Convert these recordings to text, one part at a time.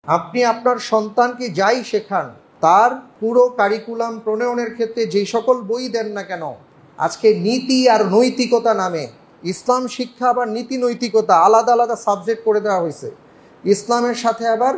আপনি আপনার সন্তানকে যাই শেখান, তার পুরো কারিকুলাম প্রণয়নের ক্ষেত্রে যেই সকল বই দেন না কেন, আজকে নীতি আর নৈতিকতা নামে ইসলাম শিক্ষা আবার নীতি নৈতিকতা আলাদা আলাদা সাবজেক্ট করে দেওয়া হয়েছে। ইসলামের সাথে আবার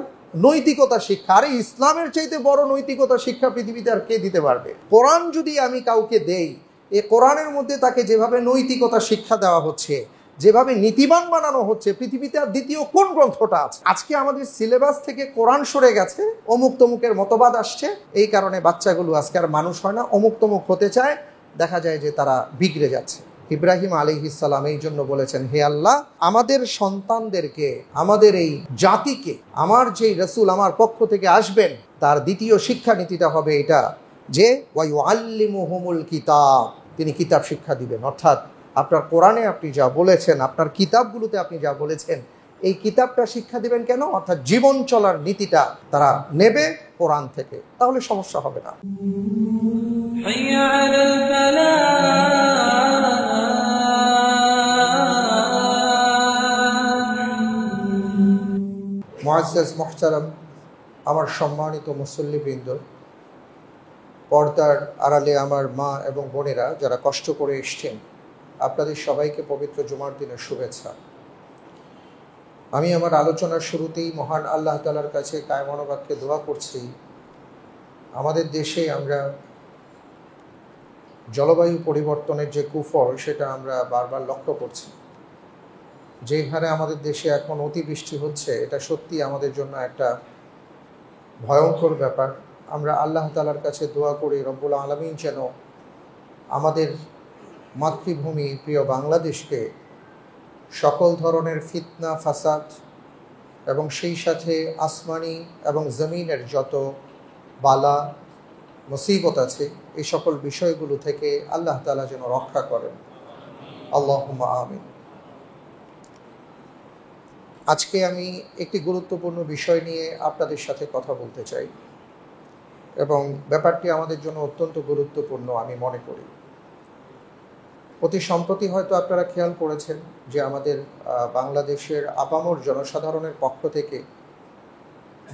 নৈতিকতা শিক্ষা। আরে ইসলামের চাইতে বড় নৈতিকতা শিক্ষা পৃথিবীতে আর কে দিতে পারবে? কোরআন যদি আমি কাউকে দেই, এ কোরআনের মধ্যে তাকে যেভাবে নৈতিকতা শিক্ষা দেওয়া হচ্ছে, যেভাবে নীতিবান বানানো হচ্ছে, পৃথিবীতে আর দ্বিতীয় কোন গ্রন্থটা আছে? আজকে আমাদের সিলেবাস থেকে কোরআন সরে গেছে, অমুক তমুকের মতবাদ আসছে, এই কারণে বাচ্চাগুলো আজকে আর মানুষ হয় না, অমুক তমুক হতে চায়, দেখা যায় যে তারা বিগড়ে যাচ্ছে। ইব্রাহিম আলাইহিস সালাম এই জন্য বলেছেন, হে আল্লাহ, আমাদের সন্তানদেরকে, আমাদের এই জাতিকে, আমার যেই রসুল আমার পক্ষ থেকে আসবেন তার দ্বিতীয় শিক্ষানীতিটা হবে এটা যে ওয়ায়ুআল্লিমুহুমুল কিতাব, তিনি কিতাব শিক্ষা দিবেন। অর্থাৎ আপনার কোরআনে আপনি যা বলেছেন, আপনার কিতাবগুলোতে আপনি যা বলেছেন, এই কিতাবটা শিক্ষা দিবেন কেন? অর্থাৎ জীবন চলার নীতিটা তারা নেবে কোরআন থেকে, তাহলে সমস্যা হবে না। মুআজ্জাজ মুহতারাম, আমার সম্মানিত মুসল্লিবৃন্দ, পর্দার আড়ালে আমার মা এবং বোনেরা যারা কষ্ট করে এসছেন, আপনাদের সবাইকে পবিত্র জুমার দিনের শুভেচ্ছা। আমি আমার আলোচনার শুরুতেই মহান আল্লাহ তাআলার কাছে কায়মনোবাক্যে দোয়া করছি, আমাদের দেশে আমরা জলবায়ু পরিবর্তনের যে কুফল সেটা আমরা বারবার লক্ষ্য করছি। যে হারে আমাদের দেশে এখন অতিবৃষ্টি হচ্ছে, এটা সত্যি আমাদের জন্য একটা ভয়ঙ্কর ব্যাপার। আমরা আল্লাহ তাআলার কাছে দোয়া করি রব্বুল আলামিন যেন আমাদের মাতৃভূমি প্রিয় বাংলাদেশকে সকল ধরনের ফিতনা, ফাসাদ এবং সেই সাথে আসমানি এবং জমিনের যত বালা মুসিবত আছে, এই সকল বিষয়গুলো থেকে আল্লাহ তাআলা যেন রক্ষা করেন। আল্লাহুম্মা আমিন। আজকে আমি একটি গুরুত্বপূর্ণ বিষয় নিয়ে আপনাদের সাথে কথা বলতে চাই এবং ব্যাপারটি আমাদের জন্য অত্যন্ত গুরুত্বপূর্ণ আমি মনে করি। অতি সম্প্রতি হয়তো আপনারা খেয়াল করেছেন যে আমাদের বাংলাদেশের আপামর জনসাধারণের পক্ষ থেকে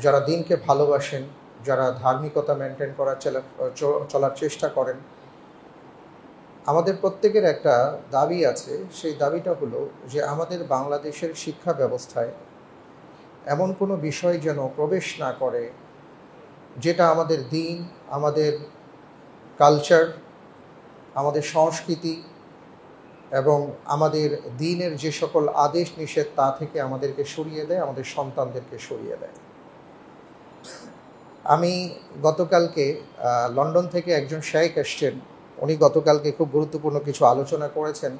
যারা দিনকে ভালোবাসেন, যারা ধার্মিকতা মেনটেন করার চলার চেষ্টা করেন, আমাদের প্রত্যেকের একটা দাবি আছে। সেই দাবিটা হলো যে আমাদের বাংলাদেশের শিক্ষা ব্যবস্থায় এমন কোনো বিষয় যেন প্রবেশ না করে যেটা আমাদের দিন, আমাদের কালচার, আমাদের সংস্কৃতি এবং আমাদের দিনের যে সকল আদেশ নিষেধ তা থেকে আমাদেরকে সরিয়ে দেয়, আমাদের সন্তানদেরকে সরিয়ে দেয়। আমি গতকালকে লন্ডন থেকে একজন শায়েখ এসছেন, উনি গতকালকে খুব গুরুত্বপূর্ণ কিছু আলোচনা করেছেন।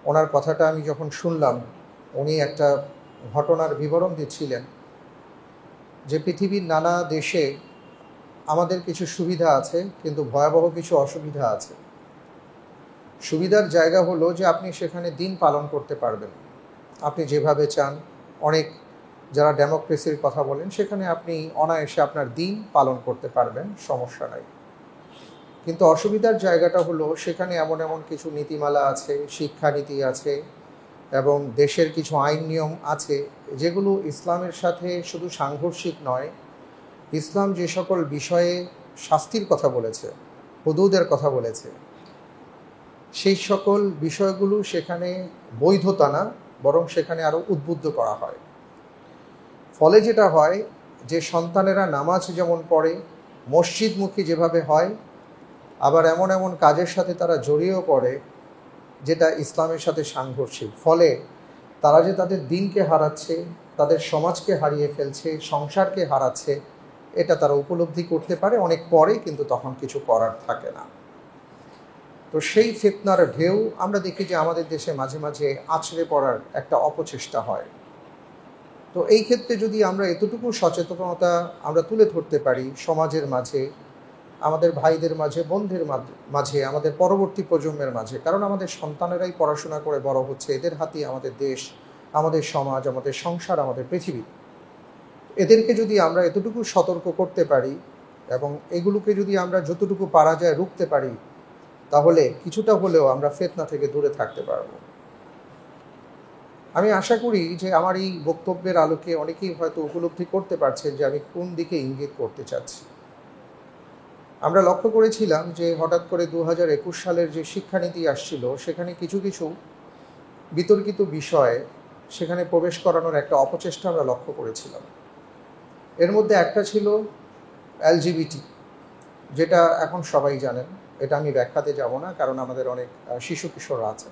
ওনার কথাটা আমি যখন শুনলাম, উনি একটা ঘটনার বিবরণ দিচ্ছিলেন যে পৃথিবীর নানা দেশে আমাদের কিছু সুবিধা আছে কিন্তু ভয়াবহ কিছু অসুবিধা আছে। সুবিধার জায়গা হলো যে আপনি সেখানে দিন পালন করতে পারবেন আপনি যেভাবে চান। অনেক যারা ডেমোক্রেসির কথা বলেন, সেখানে আপনি অনায়াসে আপনার দিন পালন করতে পারবেন, সমস্যা নাই। কিন্তু অসুবিধার জায়গাটা হলো সেখানে এমন এমন কিছু নীতিমালা আছে, শিক্ষানীতি আছে এবং দেশের কিছু আইন নিয়ম আছে যেগুলো ইসলামের সাথে শুধু সাংঘর্ষিক নয়, ইসলাম যে সকল বিষয়ে শাস্তির কথা বলেছে, হুদুদের কথা বলেছে, সেই সকল বিষয়গুলো সেখানে বৈধতা না, বরং সেখানে আরও উদ্বুদ্ধ করা হয়। ফলে যেটা হয় যে সন্তানেরা নামাজ যেমন পড়ে, মসজিদমুখী যেভাবে হয়, আবার এমন এমন কাজের সাথে তারা জড়িয়েও পড়ে যেটা ইসলামের সাথে সাংঘর্ষিক। ফলে তারা যে তাদের দিনকে হারাচ্ছে, তাদের সমাজকে হারিয়ে ফেলছে, সংসারকে হারাচ্ছে, এটা তারা উপলব্ধি করতে পারে অনেক পরে, কিন্তু তখন কিছু করার থাকে না। তো সেই ফিতনার ঢেউ আমরা দেখি যে আমাদের দেশে মাঝে মাঝে আছড়ে পড়ার একটা অপচেষ্টা হয়। তো এই ক্ষেত্রে যদি আমরা এতটুকু সচেতনতা আমরা তুলে ধরতে পারি সমাজের মাঝে, আমাদের ভাইদের মাঝে, বোনদের মাঝে, আমাদের পরবর্তী প্রজন্মের মাঝে, কারণ আমাদের সন্তানেরাই পড়াশোনা করে বড় হচ্ছে, এদের হাতেই আমাদের দেশ, আমাদের সমাজ, আমাদের সংসার, আমাদের পৃথিবী। এদেরকে যদি আমরা এতটুকু সতর্ক করতে পারি এবং এগুলোকে যদি আমরা যতটুকু পারা যায় রুখতে পারি, তাহলে কিছুটা হলেও আমরা ফিতনা থেকে দূরে থাকতে পারব। আমি আশা করি যে আমার এই বক্তব্যের আলোকে অনেকেই হয়তো উপলব্ধি করতে পারছেন যে আমি কোন দিকে ইঙ্গিত করতে চাচ্ছি। আমরা লক্ষ্য করেছিলাম যে হঠাৎ করে 2021 সালের যে শিক্ষানীতি আসছিল সেখানে কিছু কিছু বিতর্কিত বিষয় সেখানে প্রবেশ করানোর একটা অপচেষ্টা আমরা লক্ষ্য করেছিলাম। এর মধ্যে একটা ছিল এলজিবিটি, যেটা এখন সবাই জানেন, এটা আমি ব্যাখ্যাতে যাব না কারণ আমাদের অনেক শিশু কিশোররা আছে।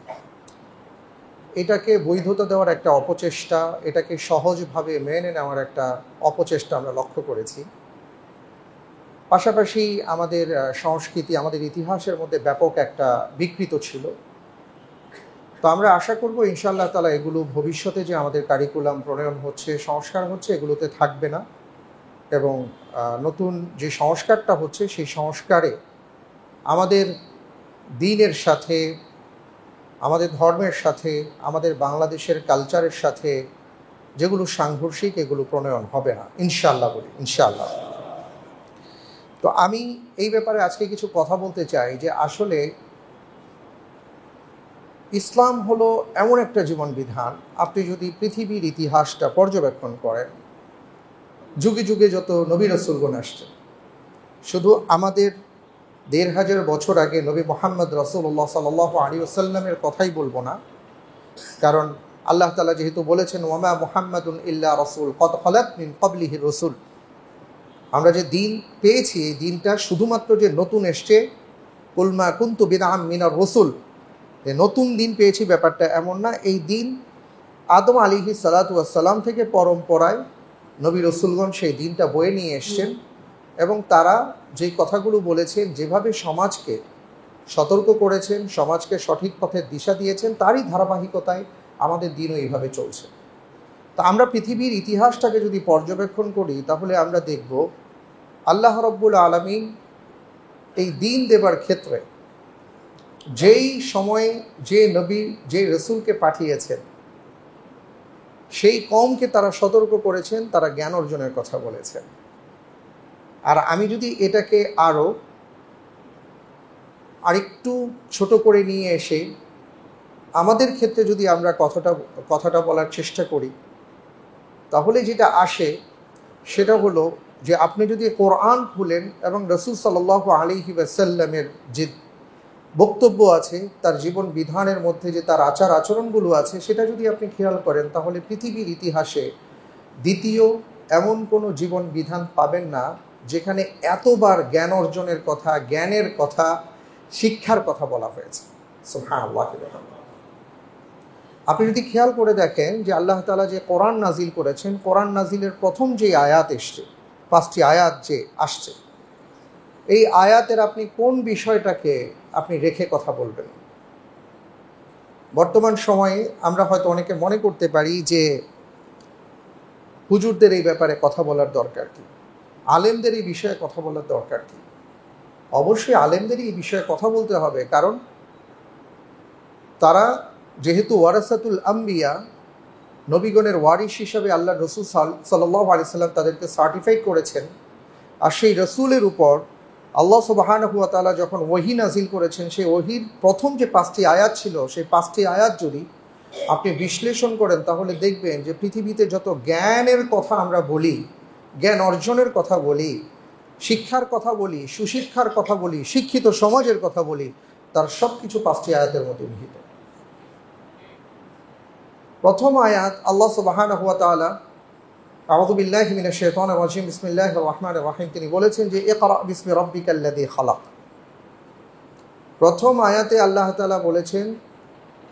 এটাকে বৈধতা দেওয়ার একটা অপচেষ্টা, এটাকে সহজভাবে মেনে নেওয়ার একটা অপচেষ্টা আমরা লক্ষ্য করেছি। পাশাপাশি আমাদের সংস্কৃতি, আমাদের ইতিহাসের মধ্যে ব্যাপক একটা বিকৃত ছিল। তো আমরা আশা করব ইনশাআল্লাহ তাআলা এগুলো ভবিষ্যতে যে আমাদের কারিকুলাম প্রণয়ন হচ্ছে, সংস্কার হচ্ছে, এগুলোতে থাকবে না এবং নতুন যে সংস্কারটা হচ্ছে সেই সংস্কারে আমাদের দ্বীনের সাথে, আমাদের ধর্মের সাথে, আমাদের বাংলাদেশের কালচারের সাথে যেগুলো সাংঘর্ষিক এগুলো প্রণয়ন হবে না, ইনশাআল্লাহ বলি, ইনশাআল্লাহ। তো আমি এই ব্যাপারে আজকে কিছু কথা বলতে চাই যে আসলে ইসলাম হলো এমন একটা জীবন বিধান, আপনি যদি পৃথিবীর ইতিহাসটা পর্যবেক্ষণ করেন, যুগে যুগে যত নবী রাসূলগণ আসছে, শুধু আমাদের ১৫০০ বছর আগে নবী মুহাম্মদ রাসূলুল্লাহ সাল্লাল্লাহু আলাইহি ওয়াসাল্লামের কথাই বলবো না, কারণ আল্লাহ তাআলা যেহেতু বলেছেন ওয়ামা মুহাম্মাদুন ইল্লা রাসূল কদ খালাত মিন ক্বাবলিহি রাসূল, আমরা যে দিন পেয়েছি এই দিনটা শুধুমাত্র যে নতুন এসছে, কুল মা কুনতু বিদআম মিনার রাসূল, যে নতুন দিন পেয়েছি ব্যাপারটা এমন না। এই দিন আদম আলাইহিস সালাতু ওয়াস সালাম থেকে পরম্পরায় নবী রাসূলগণ সেই দিনটা বয়ে নিয়ে এসছেন এবং তারা যেই কথাগুলো বলেছেন, যেভাবে সমাজকে সতর্ক করেছেন, সমাজকে সঠিক পথের দিশা দিয়েছেন, তারই ধারাবাহিকতায় আমাদের দিনও এইভাবে চলছে। তা আমরা পৃথিবীর ইতিহাসটাকে যদি পর্যবেক্ষণ করি তাহলে আমরা দেখব আল্লাহ রাব্বুল আলামিন এই দিন দেবার ক্ষেত্রে যেই সময়ে যে নবী, যে রসুলকে পাঠিয়েছেন, সেই কওমকে তারা সতর্ক করেছেন, তারা জ্ঞান অর্জনের কথা বলেছেন। আর আমি যদি এটাকে আরেকটু ছোট করে নিয়ে এসে আমাদের ক্ষেত্রে যদি আমরা কথাটা বলার চেষ্টা করি, তাহলে যেটা আসে সেটা হলো যে আপনি যদি কোরআন খুলেন এবং রাসূল সাল্লাল্লাহু আলাইহি ওয়াসাল্লামের যে বক্তব্য আছে, তার জীবন বিধানের মধ্যে যে তার আচার আচরণগুলো আছে, সেটা যদি আপনি খেয়াল করেন তাহলে পৃথিবীর ইতিহাসে দ্বিতীয় এমন কোনো জীবন বিধান পাবেন না যেখানে এতবার জ্ঞান অর্জনের কথা, জ্ঞানের কথা, শিক্ষার কথা বলা হয়েছে। সুবহানাল্লাহ। আপনি যদি খেয়াল করে দেখেন যে আল্লাহ তাআলা যে কোরআন নাজিল করেছেন, কোরআন নাজিলের প্রথম যে আয়াত এসছে, 5টি আয়াত যে আসছে, এই আয়াতের আপনি কোন বিষয়টাকে আপনি রেখে কথা বলবেন? বর্তমান সময়ে আমরা হয়তো অনেকে মনে করতে পারি যে হুজুরদের এই ব্যাপারে কথা বলার দরকার কি, আলেমদের এই বিষয়ে কথা বলার দরকার কি? অবশ্যই আলেমদেরই এই বিষয়ে কথা বলতে হবে, কারণ তারা যেহেতু ওয়ারাসাতুল আম্বিয়া, নবীগণের ওয়ারিস হিসাবে আল্লাহ রসুল সাল্লাল্লাহু আলাইহি সাল্লাম তাদেরকে সার্টিফাই করেছেন। আর সেই রসুলের উপর আল্লাহ সুবহানাহু ওয়া তাআলা যখন ওহী নাজিল করেছেন, সেই ওহীর প্রথম যে 5টি আয়াত ছিল, সেই 5টি আয়াত যদি আপনি বিশ্লেষণ করেন তাহলে দেখবেন যে পৃথিবীতে যত জ্ঞানের কথা আমরা বলি, জ্ঞান অর্জনের কথা বলি, শিক্ষার কথা বলি, সুশিক্ষার কথা বলি, শিক্ষিত সমাজের কথা বলি, তার সব কিছু 5টি আয়াতের মধ্যে নিহিত। প্রথম আয়াত আল্লাহ সুবহানাহু ওয়া তাআলা আউযু বিল্লাহি মিনাশ শাইতানির রাজিম বিসমিল্লাহির রহমানির রহিম, তিনি বলেছেন যে ইকরা বিসমি রাব্বিকাল্লাযী খালাক। প্রথম আয়াতে আল্লাহ তাআলা বলেছেন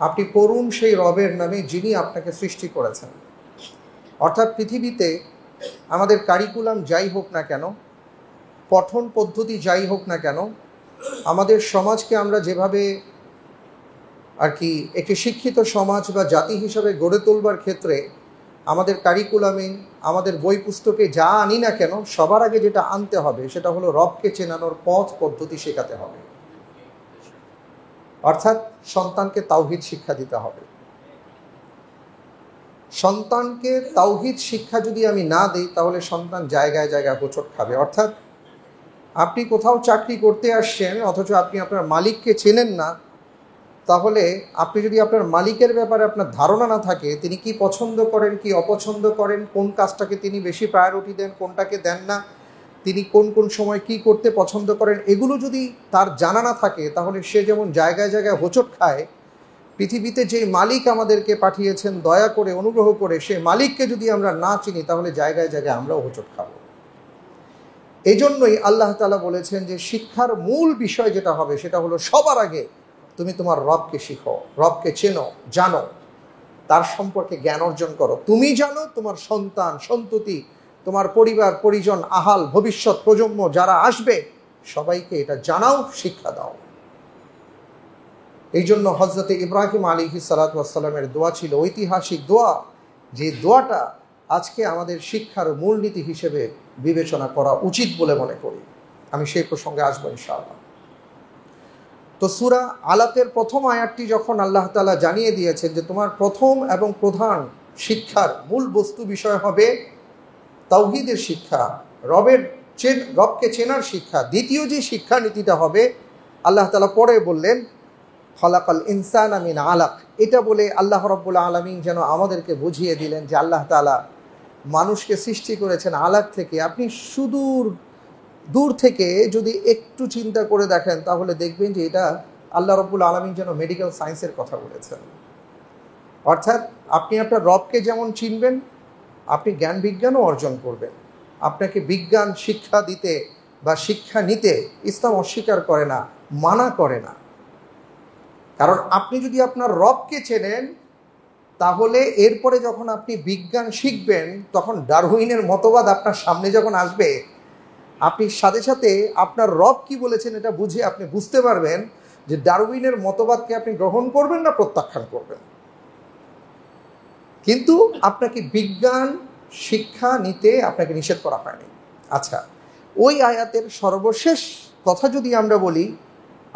আপনি পড়ুন সেই রবের নামে যিনি আপনাকে সৃষ্টি করেছেন। অর্থাৎ পৃথিবীতে আমাদের কারিকুলাম যাই হোক না কেন, পঠন পদ্ধতি যাই হোক না কেন, আমাদের সমাজকে আমরা যেভাবে একটি শিক্ষিত সমাজ বা জাতি হিসাবে গড়ে তোলবার ক্ষেত্রে আমাদের কারিকুলামে, আমাদের বই পুস্তকে যা আনি না কেন, সবার আগে যেটা আনতে হবে সেটা হলো রবকে চেনানোর পথ পদ্ধতি শেখাতে হবে। অর্থাৎ সন্তানকে তাওহীদ শিক্ষা দিতে হবে। সন্তানকে তাওহীদ শিক্ষা যদি আমি না দিই তাহলে সন্তান জায়গায় জায়গায় হোঁচট খাবে। অর্থাৎ আপনি কোথাও চাকরি করতে আসছেন অথচ আপনি আপনার মালিককে চেনেন না, তাহলে আপনি যদি আপনার মালিকের ব্যাপারে আপনার ধারণা না থাকে, তিনি কি পছন্দ করেন, কি অপছন্দ করেন, কোন কাজটাকে তিনি বেশি প্রায়োরিটি দেন, কোনটাকে দেন না, তিনি কোন কোন সময় কি করতে পছন্দ করেন, এগুলো যদি তার জানা না থাকে, তাহলে সে যেমন জায়গায় জায়গায় হোঁচট খায়, পৃথিবীতে যে মালিক আমাদেরকে পাঠিয়েছেন দয়া করে, অনুগ্রহ করে, সে মালিককে যদি আমরা না চিনি, তাহলে জায়গায় জায়গায় আমরাও হোঁচট খাব। এই জন্যই আল্লাহ তাআলা বলেছেন যে শিক্ষার মূল বিষয় যেটা হবে সেটা হলো সবার আগে তুমি তোমার রবকে শিখো, রবকে চেনো, জানো, তার সম্পর্কে জ্ঞান অর্জন করো। তুমি জানো, তোমার সন্তান সন্ততি, তোমার পরিবার পরিজন, আহাল ভবিষ্যৎ প্রজন্ম যারা আসবে সবাইকে এটা জানাও, শিক্ষা দাও। এই জন্য হযরতে ইব্রাহিম আলাইহিস সালাতু ওয়াস সালামের দোয়া ছিল ঐতিহাসিক দোয়া, যে দোয়াটা আজকে আমাদের শিক্ষার মূলনীতি হিসেবে বিবেচনা করা উচিত বলে মনে করি। আমি সেই প্রসঙ্গে আসবো ইনশাআল্লাহ। তো সূরা আলাকের প্রথম আয়াতটি যখন আল্লাহ তাআলা জানিয়ে দিয়েছেন যে তোমার প্রথম এবং প্রধান শিক্ষার মূল বস্তু বিষয় হবে তাওহীদের শিক্ষা, রবকে চেনার শিক্ষা। দ্বিতীয় যে শিক্ষানীতিটা হবে, আল্লাহ তাআলা পরে বললেন খলাকাল ইনসানা মিন আলাক। এটা বলে আল্লাহ রাব্বুল আলামিন যেন আমাদেরকে বুঝিয়ে দিলেন যে আল্লাহ তাআলা মানুষকে সৃষ্টি করেছেন আলাক থেকে। আপনি দূর থেকে যদি একটু চিন্তা করে দেখেন, তাহলে দেখবেন যে এটা আল্লাহ রাব্বুল আলামিন যেন মেডিকেল সায়েন্সের কথা বলেছেন। অর্থাৎ আপনি আপনার রবকে যেমন চিনবেন, আপনি জ্ঞান বিজ্ঞানও অর্জন করবেন। আপনাকে বিজ্ঞান শিক্ষা দিতে বা শিক্ষা নিতে ইসলাম অস্বীকার করে না, মানা করে না। কারণ আপনি যদি আপনার রবকে চেনেন, তাহলে এরপরে যখন আপনি বিজ্ঞান শিখবেন, তখন ডারউইনের মতবাদ আপনার সামনে যখন আসবে, আপনি সাথে সাথে আপনার রব কি বলেছেন এটা বুঝে আপনি বুঝতে পারবেন যে ডারউইনের মতবাদকে আপনি গ্রহণ করবেন না প্রত্যাখ্যান করবেন। কিন্তু আপনাকে বিজ্ঞান শিক্ষা নিতে আপনাকে নিষেধ করা হয়নি। আচ্ছা, ওই আয়াতের সর্বশেষ কথা যদি আমরা বলি,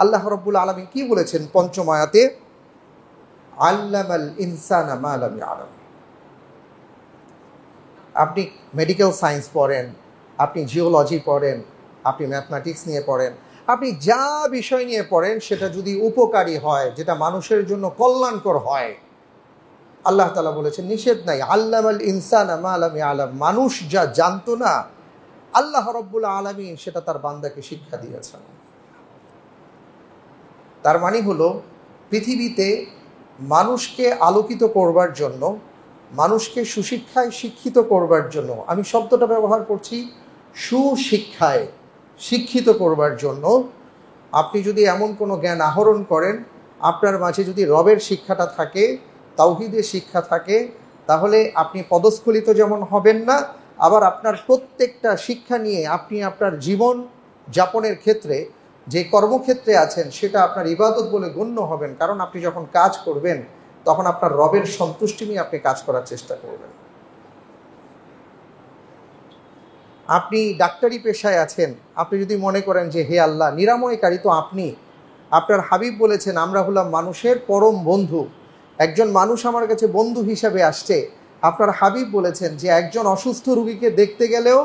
আল্লাহ রাব্বুল আলামিন কি বলেছেন পঞ্চম আয়াতে? আল্লামাল ইনসানা মা লাম ইয়ালাম। আপনি মেডিকেল সায়েন্স পড়েন, আপনি জিওলজি পড়েন, আপনি ম্যাথমেটিক্স নিয়ে পড়েন, আপনি যা বিষয় নিয়ে পড়েন সেটা যদি উপকারী হয়, যেটা মানুষের জন্য কল্যাণকর হয়, আল্লাহ তাআলা বলেছেন নিষেধ নাই। আল্লামাল ইনসানা মা লাম ইয়ালাম। মানুষ যা জানতো না, আল্লাহ রাব্বুল আলামিন সেটা তার বান্দাকে শিক্ষা দিয়েছেন। তার মানে হলো পৃথিবীতে মানুষকে আলোকিত করবার জন্য, মানুষকে সুশিক্ষায় শিক্ষিত করবার জন্য, আমি শব্দটা ব্যবহার করছি সুশিক্ষায় শিক্ষিত করবার জন্য, আপনি যদি এমন কোনো জ্ঞান আহরণ করেন, আপনার মাঝে যদি রবের শিক্ষাটা থাকে, তাওহীদের শিক্ষা থাকে, তাহলে আপনি পদস্খলিত যেমন হবেন না, আবার আপনার প্রত্যেকটা শিক্ষা নিয়ে আপনি আপনার জীবন যাপনের ক্ষেত্রে যে কর্মক্ষেত্রে আছেন সেটা আপনার ইবাদত বলে গণ্য হবেন। কারণ আপনি যখন কাজ করবেন, তখন আপনার রবের সন্তুষ্টি নিয়ে আপনি কাজ করার চেষ্টা করবেন। আপনি ডাক্তারি পেশায় আছেন, আপনি যদি মনে করেন যে হে আল্লাহ, নিরাময়কারী তো আপনি, আপনার হাবিব বলেছেন আমরা হলাম মানুষের পরম বন্ধু, একজন মানুষ আমার কাছে বন্ধু হিসাবে আসছে, আপনার হাবিব বলেছেন যে একজন অসুস্থ রোগীকে দেখতে গেলেও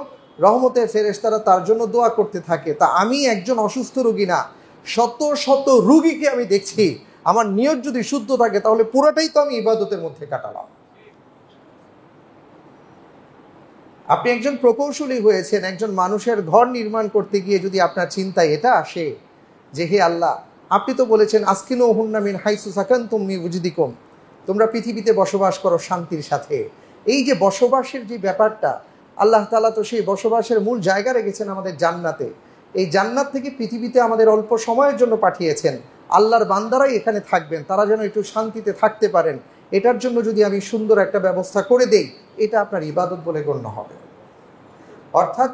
রহমতের ফেরেশতারা তার জন্য দোয়া করতে থাকে। তা আমি একজন অসুস্থ রোগী না, শত শত রোগীকে আমি দেখছি, আমার নিয়ত যদি শুদ্ধ থাকে তাহলে পুরোটাই তো আমি ইবাদতের মধ্যে কাটালাম। আপনি একজন প্রকৌশলী হয়েছেন, একজন মানুষের ঘর নির্মাণ করতে গিয়ে যদি আপনার চিন্তায় এটা আসে যে হে আল্লাহ, আপনি তো বলেছেন আসকিনুহুন্না মিন হাইসু সাকানতুম মিন উজদিকুম, তোমরা পৃথিবীতে বসবাস করো শান্তির সাথে। এই যে বসবাসের যে ব্যাপারটা, আল্লাহ তাআলা তো সেই বসবাসের মূল জায়গা রেখেছেন আমাদের জান্নাতে। এই জান্নাত থেকে পৃথিবীতে আমাদের অল্প সময়ের জন্য পাঠিয়েছেন, আল্লাহর বান্দারাই এখানে থাকবেন, তারা যেন একটু শান্তিতে থাকতে পারেন, এটার জন্য যদি আমি সুন্দর একটা ব্যবস্থা করে দেই, এটা আপনার ইবাদত বলে গণ্য হবে। অর্থাৎ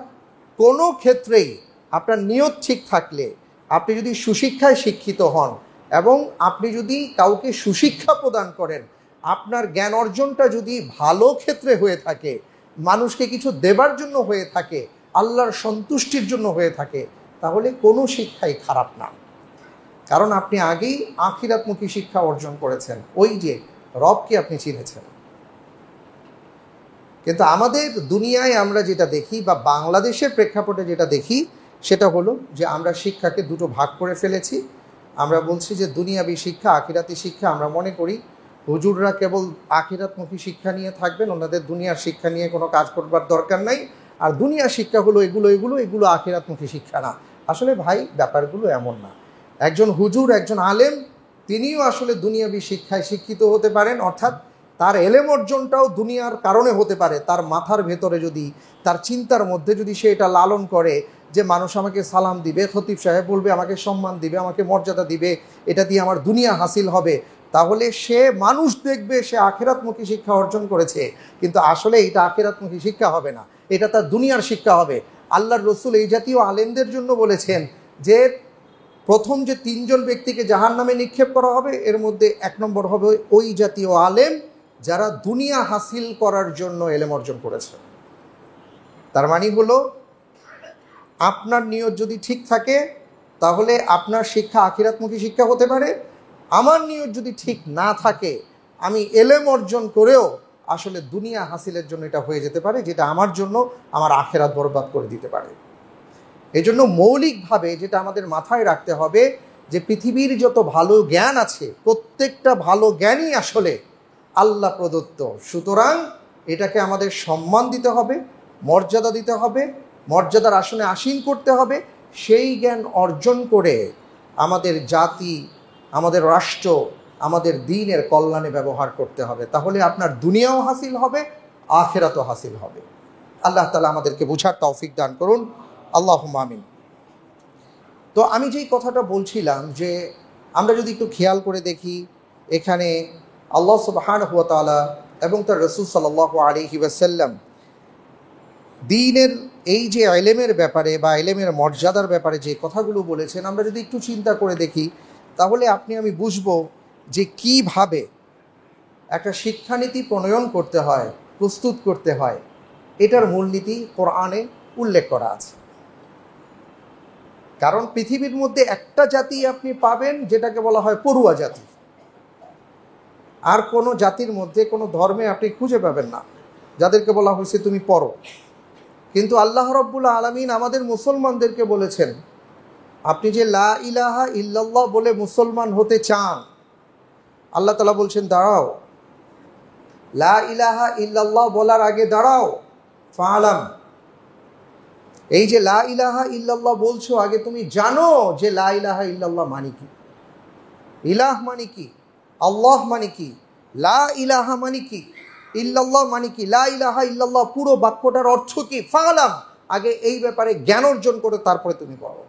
কোনো ক্ষেত্রেই আপনার নিয়ত ঠিক থাকলে, আপনি যদি সুশিক্ষায় শিক্ষিত হন এবং আপনি যদি কাউকে সুশিক্ষা প্রদান করেন, আপনার জ্ঞান অর্জনটা যদি ভালো ক্ষেত্রে হয়ে থাকে, মানুষকে কিছু দেবার জন্য হয়ে থাকে, আল্লাহর সন্তুষ্টির জন্য হয়ে থাকে, তাহলে কোনো শিক্ষাই খারাপ না। কারণ আপনি আগেই আখিরাতমুখী শিক্ষা অর্জন করেছেন, ওই যে রবকে আপনি চিনেছেন। কিন্তু আমাদের দুনিয়ায় আমরা যেটা দেখি বা বাংলাদেশের প্রেক্ষাপটে যেটা দেখি, সেটা হলো যে আমরা শিক্ষাকে দুটো ভাগ করে ফেলেছি। আমরা বলছি যে দুনিয়াবি শিক্ষা, আখিরাতি শিক্ষা। আমরা মনে করি হুজুররা কেবল আখিরাতমুখী শিক্ষা নিয়ে থাকবেন, ওনাদের দুনিয়ার শিক্ষা নিয়ে কোনো কাজ করবার দরকার নাই। আর দুনিয়ার শিক্ষা হলো এগুলো আখিরাতমুখী শিক্ষা না। আসলে ভাই, ব্যাপারগুলো এমন না। একজন হুজুর, একজন আলেম, তিনিও আসলে দুনিয়াবি শিক্ষায় শিক্ষিত হতে পারেন, অর্থাৎ তার এলেম অর্জনটাও দুনিয়ার কারণে হতে পারে। তার মাথার ভেতরে যদি, তার চিন্তার মধ্যে যদি সে এটা লালন করে যে মানুষ আমাকে সালাম দিবে, খতিব সাহেব বলবে, আমাকে সম্মান দিবে, আমাকে মর্যাদা দিবে, এটা দিয়ে আমার দুনিয়া হাসিল হবে, তাহলে সে মানুষ দেখবে সে আখিরাতমুখী শিক্ষা অর্জন করেছে। কিন্তু আসলে এটা আখিরাতমুখী শিক্ষা হবে না, এটা তার দুনিয়ার শিক্ষা হবে। আল্লাহর রসুল এই জাতীয় আলেমদের জন্য বলেছেন যে প্রথম যে 3 জন ব্যক্তিকে জাহান্নামে নিক্ষেপ করা হবে, এর মধ্যে 1 নম্বর হবে ওই জাতীয় আলেম যারা দুনিয়া হাসিল করার জন্য এলেম অর্জন করেছে। তার মানে হলো, আপনার নিয়ত যদি ঠিক থাকে তাহলে আপনার শিক্ষা আখিরাতমুখী শিক্ষা হতে পারে। আমার নিয়ত যদি ঠিক না থাকে, আমি এলেম অর্জন করেও আসলে দুনিয়া হাসিলের জন্য এটা হয়ে যেতে পারে, যেটা আমার জন্য আমার আখিরাত বরবাদ করে দিতে পারে। এই জন্য মৌলিকভাবে যেটা আমাদের মাথায় রাখতে হবে যে পৃথিবীর যত ভালো জ্ঞান আছে, প্রত্যেকটা ভালো জ্ঞানই আসলে আল্লাহ প্রদত্ত। সুতরাং এটাকে আমাদের সম্মান দিতে হবে, মর্যাদা দিতে হবে, মর্যাদার আসনে আসীন করতে হবে। সেই জ্ঞান অর্জন করে আমাদের জাতি, আমাদের রাষ্ট্র, আমাদের দ্বীনের কল্যাণে ব্যবহার করতে হবে। তাহলে আপনার দুনিয়াও হাসিল হবে, আখিরাতও হাসিল হবে। আল্লাহ তাআলা আমাদেরকে বুঝার তৌফিক দান করুন, আল্লাহুম্মা আমিন। তো আমি যেই কথাটা বলছিলাম যে আমরা যদি একটু খেয়াল করে দেখি, এখানে আল্লাহ সুবহানাহু ওয়া তাআলা এবং তার রাসূল সাল্লাল্লাহু আলাইহি ওয়াসাল্লাম দ্বীনের এই যে ইলমের ব্যাপারে বা ইলমের মর্যাদার ব্যাপারে যে কথাগুলো বলেছেন, আমরা যদি একটু চিন্তা করে দেখি তাহলে আমি বুঝবো যে কিভাবে একটা শিক্ষানীতি প্রণয়ন করতে হয়, প্রস্তুত করতে হয়। এটার মূলনীতি কোরআনে উল্লেখ করা আছে। কারণ পৃথিবীর মধ্যে একটা জাতি আপনি পাবেন যেটাকে বলা হয় পড়ুয়া জাতি। আর কোনো জাতির মধ্যে, কোনো ধর্মে আপনি খুঁজে পাবেন না যাদেরকে বলা হয়েছে তুমি পড়ো। কিন্তু আল্লাহ রাব্বুল আলামিন আমাদের মুসলমানদেরকে বলেছেন, আপনি যে লা ইলাহা ইল্লাল্লাহ বলে মুসলমান হতে চান, আল্লাহ তাআলা বলছেন দাঁড়াও, লা ইলাহা ইল্লাল্লাহ বলার আগে দাঁড়াও, ফালাম, এই যে লা ইলাহা ইল্লাল্লাহ বলছো, আগে তুমি জানো যে লা ইলাহা ইল্লাল্লাহ মানে কি, ইলাহ মানে কি, আল্লাহ মানে কি, লা ইলাহা মানে কি, ইল্লাল্লাহ মানে কি, লা ইলাহা ইল্লাল্লাহ পুরো বাক্যটার অর্থ কি, ফালাম, আগে এই ব্যাপারে জ্ঞান অর্জন করে তারপরে তুমি বলো।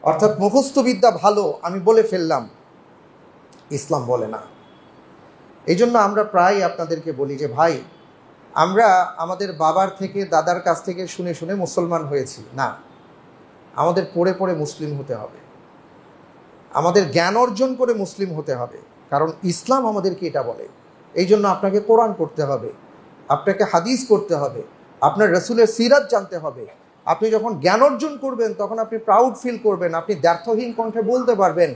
অর্থাৎ মুখস্থ বিদ্যা ভালো, আমি বলে ফেললাম, ইসলাম বলে না। এই জন্য আমরা প্রায় আপনাদেরকে বলি যে ভাই, আমরা আমাদের বাবার থেকে, দাদার কাছ থেকে শুনে শুনে মুসলমান হয়েছি না, আমাদের পড়ে পড়ে মুসলিম হতে হবে, আমাদের জ্ঞান অর্জন করে মুসলিম হতে হবে। কারণ ইসলাম আমাদেরকে এটা বলে। এই জন্য আপনাকে কোরআন পড়তে হবে, আপনাকে হাদিস পড়তে হবে, আপনার রাসূলের সিরাত জানতে হবে। আপনি যখন জ্ঞান অর্জন করবেন তখন আপনি প্রাউড ফিল করবেন, আপনি দ্ব্যর্থহীন কণ্ঠে বলতে পারবেন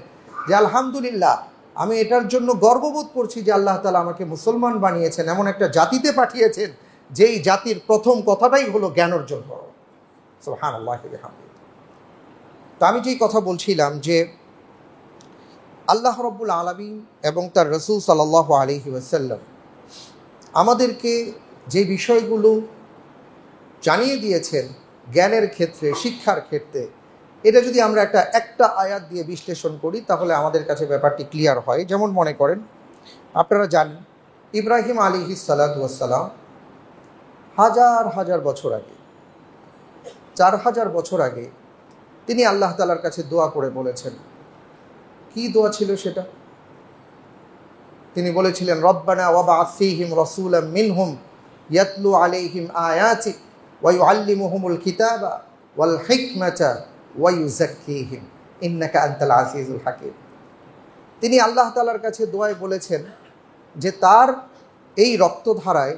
যে আলহামদুলিল্লাহ, আমি এটার জন্য গর্ববোধ করছি যে আল্লাহ তাআলা আমাকে মুসলমান বানিয়েছেন, এমন একটা জাতিতে পাঠিয়েছেন যেই জাতির প্রথম কথাটাই হলো জ্ঞান অর্জন করো। সুবহানাল্লাহি ওয়া বিহামদিহি। তো আমি যেই কথা বলছিলাম যে আল্লাহ রাব্বুল আলামিন এবং তার রাসূল সাল্লাল্লাহু আলাইহি ওয়াসাল্লাম আমাদেরকে যে বিষয়গুলো জানিয়ে দিয়েছেন জ্ঞানের ক্ষেত্রে, শিক্ষার ক্ষেত্রে, এটা যদি আমরা একটা আয়াত দিয়ে বিশ্লেষণ করি তাহলে আমাদের কাছে ব্যাপারটি ক্লিয়ার হয়। যেমন মনে করেন, আপনারা জানেন ইব্রাহিম আলাইহিস সালাতু ওয়াস সালাম হাজার হাজার বছর আগে, 4000 বছর আগে তিনি আল্লাহ তাআলার কাছে দোয়া করে বলেছেন। কি দোয়া ছিল সেটা? তিনি বলেছিলেন, রব্বানা ওয়াবআথ ফীহিম রাসূলাম মিনহুম ইয়াতলু আলাইহিম আয়াতিক ওয়া ইউআল্লিমুহুমুল কিতাবা ওয়াল হিকমাতা ওয়া ইউযাক্কিহিম ইন্নাকা আনতাল আজিজুল হাকীম। তিনি আল্লাহ তাআলার কাছে দোয়ায় বলেছেন যে তার এই রক্তধারায়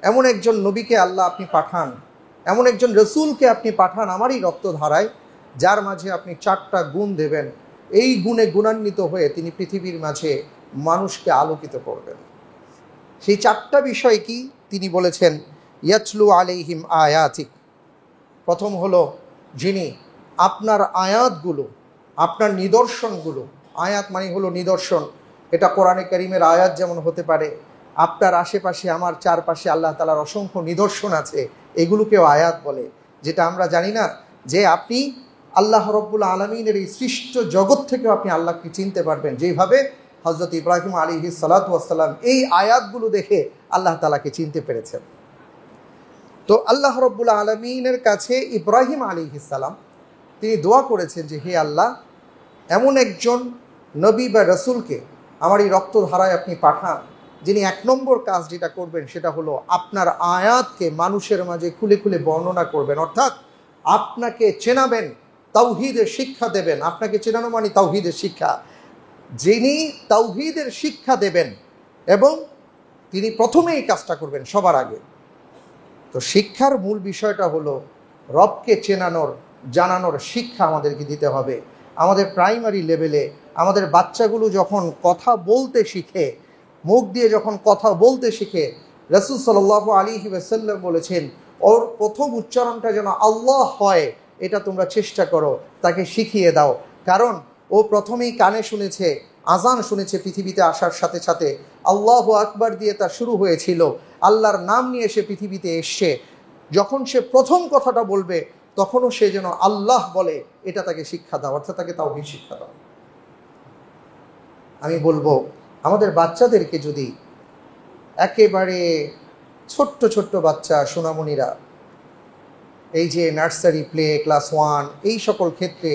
এমন একজন নবীকে আল্লাহ আপনি পাঠান, এমন একজন রসুলকে আপনি পাঠান আমার এই রক্তধারায়, যার মাঝে আপনি 4টা গুণ দেবেন। এই গুণে গুণান্বিত হয়ে তিনি পৃথিবীর মাঝে মানুষকে আলোকিত করবেন। সেই 4টা বিষয় কি? তিনি বলেছেন, ইয়াতলু আলাইহিম আয়াতিক। প্রথম হলো, যিনি আপনার আয়াতগুলো, আপনার নিদর্শনগুলো, আয়াত মানে হলো নিদর্শন, এটা কোরআনে কারীমের আয়াত যেমন হতে পারে, আপনার আশেপাশে আমার চারপাশে আল্লাহ তাআলার অসংখ্য নিদর্শন আছে, এগুলোকেও আয়াত বলে। যেটা আমরা জানি না যে আপনি আল্লাহ রব্বুল আলমিনের এই সৃষ্ট জগৎ থেকেও আপনি আল্লাহকে চিনতে পারবেন, যেইভাবে হযরত ইব্রাহিম আলাইহিস সালাতু ওয়াস সালাম এই আয়াতগুলো দেখে আল্লাহ তাআলাকে চিনতে পেরেছেন। তো আল্লাহ রব্বুল আলমিনের কাছে ইব্রাহিম আলাইহিস সালাম তিনি দোয়া করেছেন যে হে আল্লাহ, এমন একজন নবী বা রসুলকে আমার এই রক্তধারায় আপনি পাঠান, যিনি 1 নম্বর কাজ যেটা করবেন সেটা হলো আপনার আয়াতকে মানুষের মাঝে খুলে খুলে বর্ণনা করবেন, অর্থাৎ আপনাকে চেনাবেন, তাওহীদের শিক্ষা দেবেন। আপনাকে চেনানো মানে তাওহীদের শিক্ষা। যিনি তাওহীদের শিক্ষা দেবেন এবং তিনি প্রথমে এই কাজটা করবেন সবার আগে। তো শিক্ষার মূল বিষয়টা হলো রবকে চেনানোর, জানানোর শিক্ষা আমাদেরকে দিতে হবে। আমাদের প্রাইমারি লেভেলে আমাদের বাচ্চাগুলো যখন কথা বলতে শিখে, মুখ দিয়ে যখন কথা বলতে শিখে, রাসূল সাল্লাল্লাহু আলাইহি ওয়াসাল্লাম বলেছেন ওর প্রথম উচ্চারণটা যেন আল্লাহ হয়, এটা তোমরা চেষ্টা করো, তাকে শিখিয়ে দাও। কারণ ও প্রথমেই কানে শুনেছে, আজান শুনেছে, পৃথিবীতে আসার সাথে সাথে আল্লাহু আকবার দিয়ে তা শুরু হয়েছিল, আল্লাহর নাম নিয়ে সে পৃথিবীতে এসছে। যখন সে প্রথম কথাটা বলবে তখনও সে যেন আল্লাহ বলে, এটা তাকে শিক্ষা দাও, অর্থাৎ তাকে তাওহীদ শিক্ষা দাও। আমি বলবো আমাদের বাচ্চাদেরকে যদি একেবারে ছোট্ট ছোট্ট বাচ্চা সোনামণিরা এই যে নার্সারি, প্লে, ক্লাস 1 এই সকল ক্ষেত্রে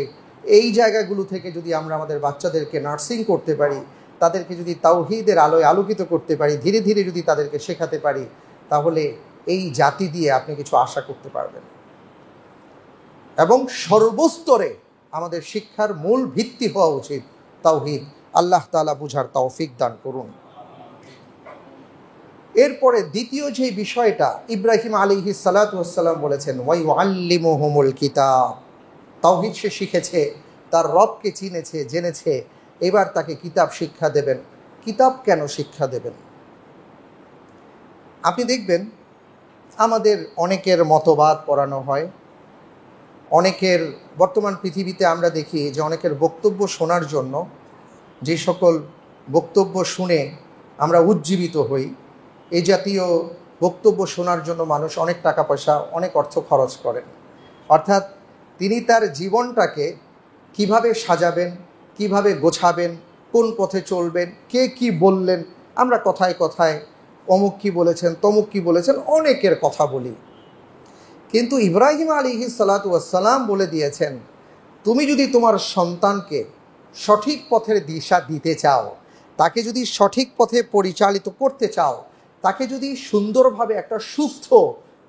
এই জায়গাগুলো থেকে যদি আমরা আমাদের বাচ্চাদেরকে নার্সিং করতে পারি, তাদেরকে যদি তাওহীদের আলোয় আলোকিত করতে পারি, ধীরে ধীরে যদি তাদেরকে শেখাতে পারি, তাহলে এই জাতি দিয়ে আপনি কিছু আশা করতে পারবেন। এবং সর্বস্তরে আমাদের শিক্ষার মূল ভিত্তি হওয়া উচিত তাওহীদ। আল্লাহ তাআলা বুঝার তৌফিক দান করুন। এরপরে দ্বিতীয় যে বিষয়টা ইব্রাহিম আলাইহিস সালাতু ওয়াস সালাম বলেছেন, ওয়া ইউআল্লিমুহুমুল কিতাব। তাওহীদ সে শিখেছে, তার রবকে চিনেছে, জেনেছে, এবার তাকে কিতাব শিক্ষা দেবেন। কিতাব কেন শিক্ষা দেবেন? আপনি দেখবেন আমাদের অনেকের মতবাদ পড়ানো হয়, অনেকের বর্তমান পৃথিবীতে আমরা দেখি যে অনেকের বক্তব্য শোনার জন্য, যে সকল বক্তব্য শুনে আমরা উজ্জীবিত হই, এই জাতীয় বক্তব্য শোনার জন্য মানুষ অনেক টাকা পয়সা, অনেক অর্থ খরচ করেন। অর্থাৎ তিনি তার জীবনটাকে কিভাবে সাজাবেন, কিভাবে গোছাবেন, কোন পথে চলবেন, কে কি বললেন, আমরা কথায় কথায় অমুক কি বলেছেন, তমুক কি বলেছেন, অনেকের কথা বলি। কিন্তু ইব্রাহিম আলাইহিস সালাতু ওয়াস সালাম বলে দিয়েছেন, তুমি যদি তোমার সন্তানকে সঠিক পথের দিশা দিতে চাও, তাকে যদি সঠিক পথে পরিচালিত করতে চাও, তাকে যদি সুন্দরভাবে একটা সুস্থ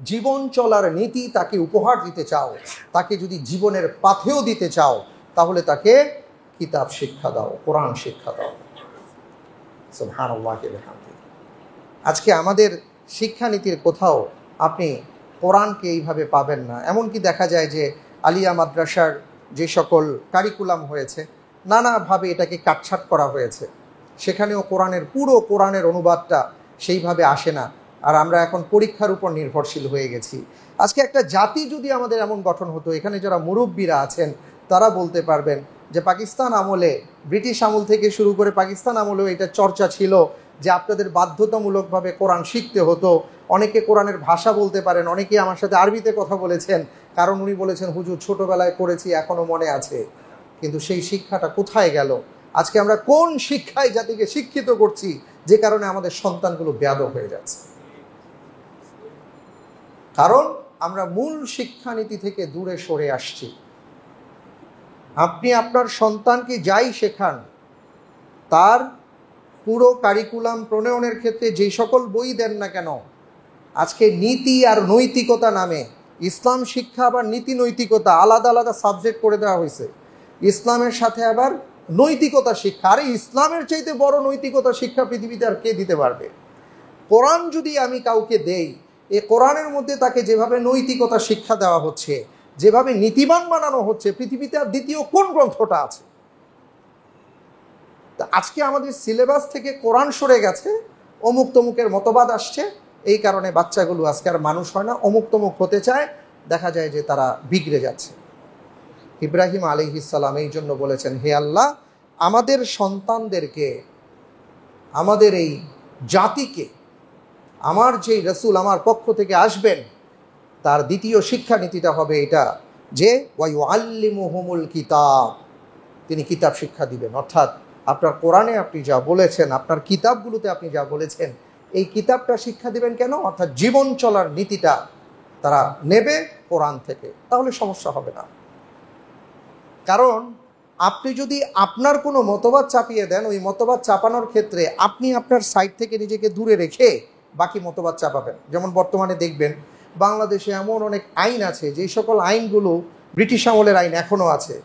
জীবন চলার নীতি তাকে উপহার দিতে চাও, তাকে যদি জীবনের পাথেও দিতে চাও, তাহলে তাকে কিতাব শিক্ষা দাও, কোরআন শিক্ষা দাও। সুবহানাল্লাহি ওয়া বিহামদিহি। আজকে আমাদের শিক্ষানীতির কোথাও আপনি কোরআনকে এইভাবে পাবেন না। এমনকি দেখা যায় যে আলিয়া মাদ্রাসার যে সকল কারিকুলাম হয়েছে, নানাভাবে এটাকে কাটছাঁট করা হয়েছে, সেখানেও পুরো কোরআনের অনুবাদটা সেইভাবে আসে না। আর আমরা এখন পরীক্ষার উপর নির্ভরশীল হয়ে গেছি। আজকে একটা জাতি যদি আমাদের এমন গঠন হতো, এখানে যারা মুরব্বীরা আছেন তারা বলতে পারবেন যে পাকিস্তান আমলে, ব্রিটিশ আমল থেকে শুরু করে পাকিস্তান আমলেও এটা চর্চা ছিল যে আপনাদের বাধ্যতামূলকভাবে কোরআন শিখতে হতো। অনেকে কোরআনের ভাষা বলতে পারেন, অনেকে আমার সাথে আরবিতে কথা বলেছেন, কারণ উনি বলেছেন হুজুর ছোটোবেলায় করেছি, এখনও মনে আছে। কিন্তু সেই শিক্ষাটা কোথায় গেল? আজকে আমরা কোন শিক্ষায় জাতিকে শিক্ষিত করছি, যে কারণে আমাদের সন্তানগুলো বেয়াদব হয়ে যাচ্ছে? কারণ আমরা মূল শিক্ষানীতি থেকে দূরে সরে আসছি। আপনি আপনার সন্তানকে যাই শেখান, তার পুরো কারিকুলাম প্রণয়নের ক্ষেত্রে যেই সকল বই দেন না কেন, আজকে নীতি আর নৈতিকতা নামে ইসলাম শিক্ষা আবার নীতি নৈতিকতা আলাদা আলাদা সাবজেক্ট করে দেওয়া হয়েছে। ইসলামের সাথে আবার নৈতিকতা শিক্ষা। আরে ইসলামের চাইতে বড় নৈতিকতা শিক্ষা পৃথিবীতে আর কে দিতে পারবে? কোরআন যদি আমি কাউকে দেই, এ কোরআনের মধ্যে তাকে যেভাবে নৈতিকতা শিক্ষা দেওয়া হচ্ছে, যেভাবে নীতিবান বানানো হচ্ছে, পৃথিবীতে আর দ্বিতীয় কোন গ্রন্থটা আছে? তা আজকে আমাদের সিলেবাস থেকে কোরআন সরে গেছে, অমুক তমুকের মতবাদ আসছে, এই কারণে বাচ্চাগুলো আজকে আর মানুষ হয় না, অমুক তমুক হতে চায়, দেখা যায় যে তারা বিগড়ে যাচ্ছে। ইব্রাহিম আলাইহিস সালাম এই জন্য বলেছেন, হে আল্লাহ, আমাদের সন্তানদেরকে, আমাদের এই জাতিকে, আমার যেই রসুল আমার পক্ষ থেকে আসবেন তার দ্বিতীয় শিক্ষানীতিটা হবে এটা যে ওয়ায়ুআল্লিমুহুমুল কিতাব, তিনি কিতাব শিক্ষা দিবেন। অর্থাৎ আপনার কোরআনে আপনি যা বলেছেন, আপনার কিতাবগুলোতে আপনি যা বলেছেন, এই কিতাবটা শিক্ষা দিবেন কেন? অর্থাৎ জীবন চলার নীতিটা তারা নেবে কোরআন থেকে, তাহলে সমস্যা হবে না। কারণ আপনি যদি আপনার কোনো মতবাদ চাপিয়ে দেন, ওই মতবাদ চাপানোর ক্ষেত্রে আপনি আপনার সাইড থেকে নিজেকে দূরে রেখে বাকি মতবাদ চাপাবেন। যেমন বর্তমানে দেখবেন বাংলাদেশে এমন অনেক আইন আছে যেই সকল আইনগুলো ব্রিটিশ আমলের আইন এখনও আছে।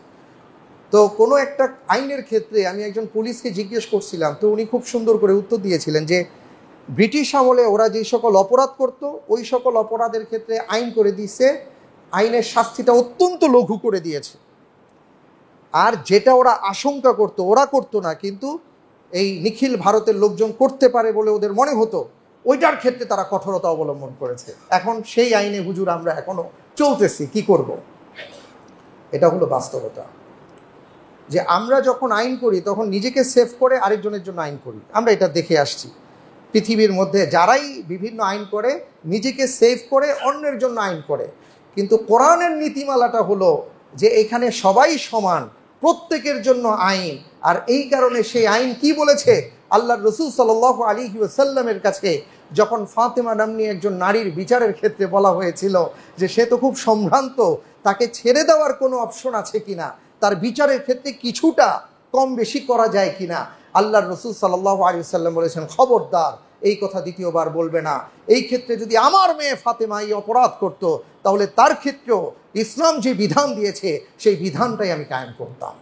তো কোনো একটা আইনের ক্ষেত্রে আমি একজন পুলিশকে জিজ্ঞেস করছিলাম, তো উনি খুব সুন্দর করে উত্তর দিয়েছিলেন যে ব্রিটিশ আমলে ওরা যেই সকল অপরাধ করত ওই সকল অপরাধের ক্ষেত্রে আইন করে দিয়েছে, আইনের শাস্তিটা অত্যন্ত লঘু করে দিয়েছে। আর যেটা ওরা আশঙ্কা করতো ওরা করতো না, কিন্তু এই নিখিল ভারতের লোকজন করতে পারে বলে ওদের মনে হতো, ওইটার ক্ষেত্রে তারা কঠোরতা অবলম্বন করেছে। এখন সেই আইনে হুজুর আমরা এখনো চলতেছি, কি করব? এটা হলো বাস্তবতা, যে আমরা যখন আইন করি তখন নিজেকে সেভ করে আরেকজনের জন্য আইন করি। আমরা এটা দেখে আসছি পৃথিবীর মধ্যে, যারাই বিভিন্ন আইন করে নিজেকে সেভ করে অন্যের জন্য আইন করে। কিন্তু কোরআনের নীতিমালাটা হলো যে এখানে সবাই সমান, প্রত্যেকের জন্য আইন। আর এই কারণে সেই আইন কি বলেছে, আল্লাহর রসুল সাল্লাল্লাহু আলাইহি ওয়াসাল্লামের কাছে যখন ফাতেমা নাম্নী একজন নারীর বিচারের ক্ষেত্রে বলা হয়েছিল যে সে তো খুব সম্ভ্রান্ত, তাকে ছেড়ে দেওয়ার কোনো অপশন আছে কিনা, তার বিচারের ক্ষেত্রে কিছুটা কম বেশি করা যায় কিনা, আল্লাহর রসুল সাল্লাল্লাহু আলাইহি ওয়াসাল্লাম বলেছেন, খবরদার এই কথা দ্বিতীয়বার বলবে না। এই ক্ষেত্রে যদি আমার মেয়ে ফাতেমা এই অপরাধ করত তাহলে তার ক্ষেত্রেও ইসলাম যে বিধান দিয়েছে সেই বিধানটাই আমি কায়েম করতাম।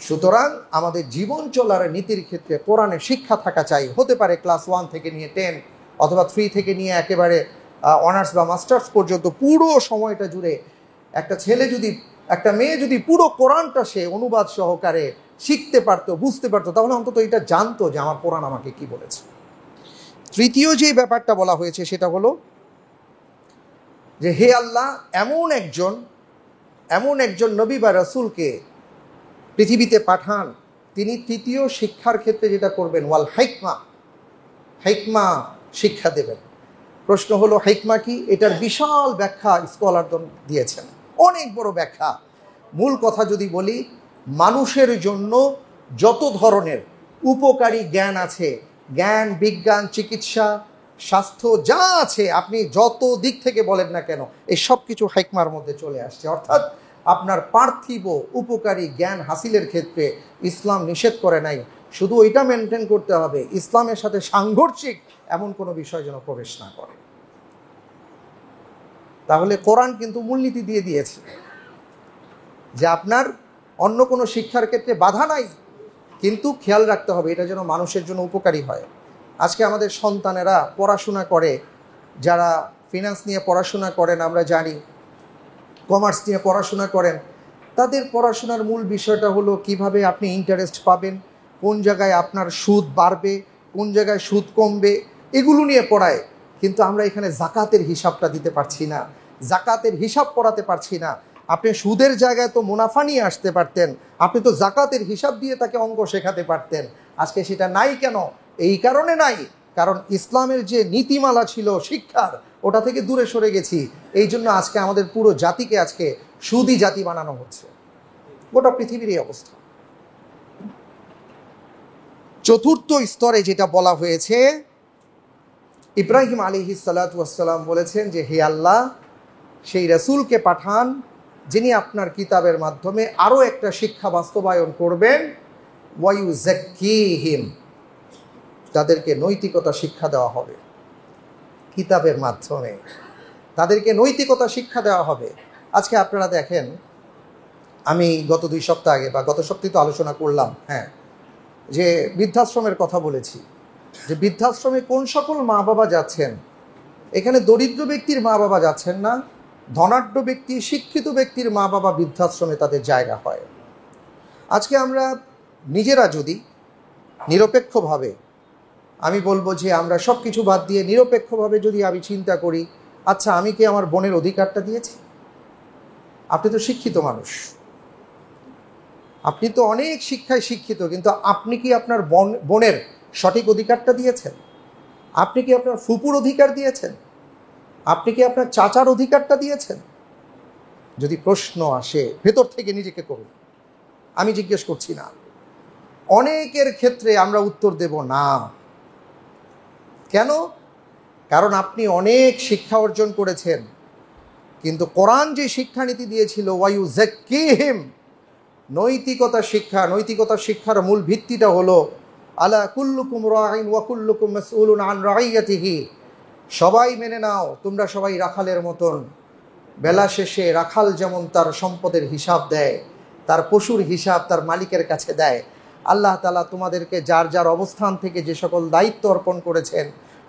সুতরাং আমাদের জীবন চলার নীতির ক্ষেত্রে কোরআনের শিক্ষা থাকা চাই। হতে পারে ক্লাস 1 থেকে নিয়ে 10 অথবা 3 থেকে নিয়ে একেবারে অনার্স বা মাস্টার্স পর্যন্ত পুরো সময়টা জুড়ে একটা ছেলে যদি, একটা মেয়ে যদি পুরো কোরআনটা সে অনুবাদ সহকারে শিখতে পারতো, বুঝতে পারতো, তাহলে অন্তত এটা জানতো যে আমার কোরআন আমাকে কি বলেছে। তৃতীয় যে ব্যাপারটা বলা হয়েছে সেটা হলো যে হে আল্লাহ, এমন একজন নবী বা রাসূলকে পৃথিবীতে পাঠান, তিনি তৃতীয় শিক্ষার ক্ষেত্রে যেটা করবেন ওয়াল হিকমা শিক্ষা দেবেন। প্রশ্ন হলো হিকমা কি? এটার বিশাল ব্যাখ্যা স্কলারগণ দিয়েছেন, অনেক বড় ব্যাখ্যা। মূল কথা যদি বলি, মানুষের জন্য যত ধরনের উপকারী জ্ঞান আছে, জ্ঞান, বিজ্ঞান, চিকিৎসা, স্বাস্থ্য যা আছে, আপনি যত দিক থেকে বলেন না কেন, এই সব কিছু হিকমার মধ্যে চলে আসছে। অর্থাৎ আপনার পার্থিব উপকারী জ্ঞান হাসিলের ক্ষেত্রে ইসলাম নিষেধ করে নাই, শুধু ওইটা মেনটেন করতে হবে ইসলামের সাথে সাংঘর্ষিক এমন কোনো বিষয় যেন প্রবেশ না করে। তাহলে কোরআন কিন্তু মূলনীতি দিয়ে দিয়েছে যে আপনার অন্য কোনো শিক্ষার ক্ষেত্রে বাধা নাই, কিন্তু খেয়াল রাখতে হবে এটা যেন মানুষের জন্য উপকারী হয়। আজকে আমাদের সন্তানেরা পড়াশোনা করে, যারা ফিনান্স নিয়ে পড়াশোনা করেন, আমরা জানি কমার্স নিয়ে পড়াশোনা করেন, তাদের পড়াশোনার মূল বিষয়টা হলো কিভাবে আপনি ইন্টারেস্ট পাবেন, কোন জায়গায় আপনার সুদ বাড়বে, কোন জায়গায় সুদ কমবে, এগুলো নিয়ে পড়ায়। কিন্তু আমরা এখানে জাকাতের হিসাবটা দিতে পারছি না, জাকাতের হিসাব পড়াতে পারছি না। আপনি সুদের জায়গায় তো মুনাফা নিয়ে আসতে পারতেন, আপনি তো জাকাতের হিসাব দিয়ে তাকে অঙ্ক শেখাতে পারতেন। আজকে সেটা নাই কেন? এই কারণে নাই, কারণ ইসলামের যে নীতিমালা ছিল শিক্ষার, ওটা থেকে দূরে সরে গেছি। এই জন্য আজকে আমাদের পুরো জাতিকে আজকে সুদী জাতি বানানো হচ্ছে। গোটা পৃথিবীর এই অবস্থা। চতুর্থ স্তরে যেটা বলা হয়েছে, ইব্রাহিম আলাইহিস সালাতু ওয়াস সালাম বলেছেন যে হে আল্লাহ, সেই রাসূলকে পাঠান যিনি আপনার কিতাবের মাধ্যমে আরও একটা শিক্ষা বাস্তবায়ন করবেন, ওয়ায়ুযাক্কিহিম, তাদেরকে নৈতিকতা শিক্ষা দেওয়া হবে। কিতাবের মাধ্যমে তাদেরকে নৈতিকতা শিক্ষা দেওয়া হবে। আজকে আপনারা দেখেন, আমি গত 2 সপ্তাহ আগে বা গত সপ্তাহে তো আলোচনা করলাম, যে বৃদ্ধাশ্রমের কথা বলেছি, যে বৃদ্ধাশ্রমে কোন সকল মা বাবা যাচ্ছেন। এখানে দরিদ্র ব্যক্তির মা বাবা যাচ্ছেন না, ধনাঢ্য ব্যক্তি, শিক্ষিত ব্যক্তির মা বাবা বৃদ্ধাশ্রমে তাদের জায়গা হয়। আজকে আমরা নিজেরা যদি নিরপেক্ষভাবে, আমি বলবো যে আমরা সব কিছু বাদ দিয়ে নিরপেক্ষভাবে যদি আমি চিন্তা করি, আচ্ছা, আমি কি আমার বোনের অধিকারটা দিয়েছি? আপনি তো শিক্ষিত মানুষ, আপনি তো অনেক শিক্ষায় শিক্ষিত, কিন্তু আপনি কি আপনার বোনের সঠিক অধিকারটা দিয়েছেন? আপনি কি আপনার ফুপুর অধিকার দিয়েছেন? আপনি কি আপনার চাচার অধিকারটা দিয়েছেন? যদি প্রশ্ন আসে, ভেতর থেকে নিজেকে করুন, আমি জিজ্ঞেস করছি না। অনেকের ক্ষেত্রে আমরা উত্তর দেব না। কেন? কারণ আপনি অনেক শিক্ষা অর্জন করেছেন, কিন্তু কোরআন যে শিক্ষানীতি দিয়েছিল ওয়ায়ুযাক্কিহিম, নৈতিকতা শিক্ষা, নৈতিকতার শিক্ষার মূল ভিত্তিটা হলো আলা কুল্লুকুম রাইন ওয়া কুল্লুকুম মাসউলুন আন রাইয়াতিহি, সবাই মেনে নাও তোমরা সবাই রাখালের মতন। বেলা শেষে রাখাল যেমন তার সম্পদের হিসাব দেয়, তার পশুর হিসাব তার মালিকের কাছে দেয়, আল্লাহ তাআলা তোমাদেরকে যার যার অবস্থান থেকে যে সকল দায়িত্ব অর্পণ করেছেন,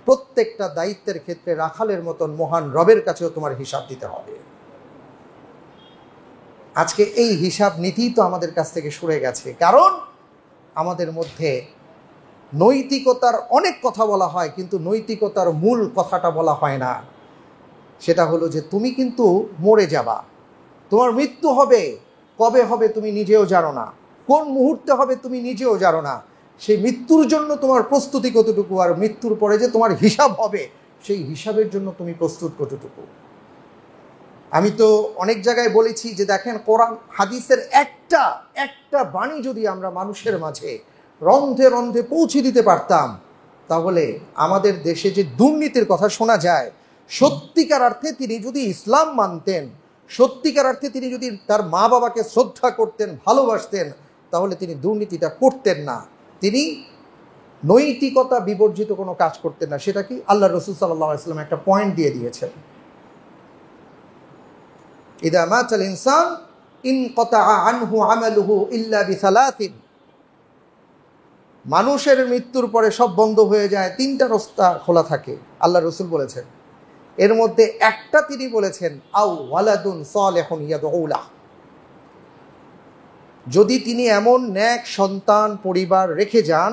প্রত্যেকটা দায়িত্বের ক্ষেত্রে রাখালের মতন মহান রবের কাছেও তোমার হিসাব দিতে হবে। আজকে এই হিসাব নীতিই তো আমাদের কাছ থেকে সরে গেছে, কারণ আমাদের মধ্যে নৈতিকতার অনেক কথা বলা হয়, কিন্তু নৈতিকতার মূল কথাটা বলা হয় না। সেটা হলো যে তুমি কিন্তু মরে যাবা, তোমার মৃত্যু হবে, কবে হবে তুমি নিজেও জানো না, কোন মুহূর্তে হবে তুমি নিজেও জানো না। সেই মৃত্যুর জন্য তোমার প্রস্তুতি কতটুকু, আর মৃত্যুর পরে যে তোমার হিসাব হবে সেই হিসাবের জন্য তুমি প্রস্তুত কতটুকু। আমি তো অনেক জায়গায় বলেছি যে দেখেন, কোরআন হাদিসের একটা একটা বাণী যদি আমরা মানুষের মাঝে রন্ধে রন্ধে পৌঁছে দিতে পারতাম, তাহলে আমাদের দেশে যে দুর্নীতির কথা শোনা যায়, সত্যিকার অর্থে তিনি যদি ইসলাম মানতেন, সত্যিকার অর্থে তিনি যদি তার মা বাবাকে শ্রদ্ধা করতেন, ভালোবাসতেন, তাহলে তিনি দুর্নীতিটা করতেন না, তিনি নৈতিকতা বিবর্জিত কোনো কাজ করতেন না। সেটা কি? আল্লাহ রসুল সাল্লাল্লাহু আলাইহি ওয়াসাল্লাম একটা পয়েন্ট দিয়ে দিয়েছেন, ইদা মাতাল ইনসান ইনকাতা আনহু আমালুহু ইল্লা বিসালাসিন, মানুষের মৃত্যুর পরে সব বন্ধ হয়ে যায়, তিনটা রাস্তা খোলা থাকে আল্লাহ রসুল বলেছেন। এর মধ্যে একটা তিনি বলেছেন আও ওয়ালাদুন সালিহুন ইয়াদউ লাহ, যদি তিনি এমন ন্যাক সন্তান পরিবার রেখে যান,